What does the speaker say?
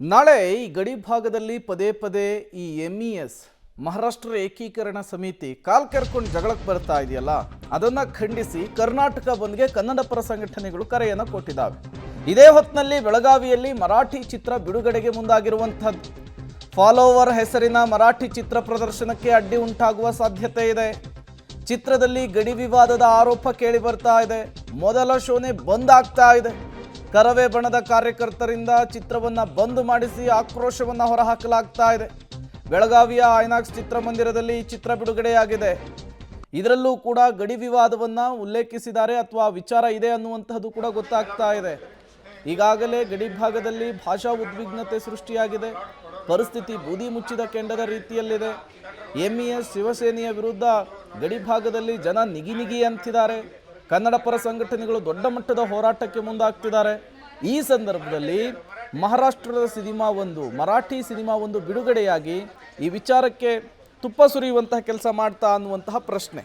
ನಾಳೆ ಈ ಗಡಿ ಭಾಗದಲ್ಲಿ ಪದೇ ಪದೇ ಈ MES ಮಹಾರಾಷ್ಟ್ರ ಏಕೀಕರಣ ಸಮಿತಿ ಕಾಲ್ ಕೆರ್ಕೊಂಡು ಜಗಳಕ್ಕೆ ಬರ್ತಾ ಇದೆಯಲ್ಲ, ಅದನ್ನ ಖಂಡಿಸಿ ಕರ್ನಾಟಕ ಬಂದ್ಗೆ ಕನ್ನಡ ಪರ ಸಂಘಟನೆಗಳು ಕರೆಯನ್ನು ಕೊಟ್ಟಿದ್ದಾವೆ. ಇದೇ ಹೊತ್ತಿನಲ್ಲಿ ಬೆಳಗಾವಿಯಲ್ಲಿ ಮರಾಠಿ ಚಿತ್ರ ಬಿಡುಗಡೆಗೆ ಮುಂದಾಗಿರುವಂಥದ್ದು. ಫಾಲೋವರ್ ಹೆಸರಿನ ಮರಾಠಿ ಚಿತ್ರ ಪ್ರದರ್ಶನಕ್ಕೆ ಅಡ್ಡಿ ಉಂಟಾಗುವ ಸಾಧ್ಯತೆ ಇದೆ. ಚಿತ್ರದಲ್ಲಿ ಗಡಿ ವಿವಾದದ ಆರೋಪ ಕೇಳಿ ಬರ್ತಾ ಇದೆ. ಮೊದಲ ಶೋನೇ ಬಂದ್ ಆಗ್ತಾ ಇದೆ. ಕರವೇ ಬಣದ ಕಾರ್ಯಕರ್ತರಿಂದ ಚಿತ್ರವನ್ನು ಬಂದ್ ಮಾಡಿಸಿ ಆಕ್ರೋಶವನ್ನು ಹೊರಹಾಕಲಾಗ್ತಾ ಇದೆ. ಬೆಳಗಾವಿಯ ಐನಾಕ್ಸ್ ಚಿತ್ರಮಂದಿರದಲ್ಲಿ ಈ ಚಿತ್ರ ಬಿಡುಗಡೆಯಾಗಿದೆ. ಇದರಲ್ಲೂ ಕೂಡ ಗಡಿ ವಿವಾದವನ್ನು ಉಲ್ಲೇಖಿಸಿದ್ದಾರೆ ಅಥವಾ ವಿಚಾರ ಇದೆ ಅನ್ನುವಂಥದ್ದು ಕೂಡ ಗೊತ್ತಾಗ್ತಾ ಇದೆ. ಈಗಾಗಲೇ ಗಡಿ ಭಾಗದಲ್ಲಿ ಭಾಷಾ ಉದ್ವಿಗ್ನತೆ ಸೃಷ್ಟಿಯಾಗಿದೆ. ಪರಿಸ್ಥಿತಿ ಬೂದಿ ಮುಚ್ಚಿದ ಕೆಂಡದ ರೀತಿಯಲ್ಲಿದೆ. MES ಶಿವಸೇನೆಯ ವಿರುದ್ಧ ಗಡಿ ಭಾಗದಲ್ಲಿ ಜನ ನಿಗಿ ಅಂತಿದ್ದಾರೆ. ಕನ್ನಡ ಪರ ಸಂಘಟನೆಗಳು ದೊಡ್ಡ ಮಟ್ಟದ ಹೋರಾಟಕ್ಕೆ ಮುಂದಾಗ್ತಿದ್ದಾರೆ. ಈ ಸಂದರ್ಭದಲ್ಲಿ ಮಹಾರಾಷ್ಟ್ರದ ಮರಾಠಿ ಸಿನಿಮಾ ಒಂದು ಬಿಡುಗಡೆಯಾಗಿ ಈ ವಿಚಾರಕ್ಕೆ ತುಪ್ಪ ಸುರಿಯುವಂತಹ ಕೆಲಸ ಮಾಡ್ತಾ ಅನ್ನುವಂತಹ ಪ್ರಶ್ನೆ.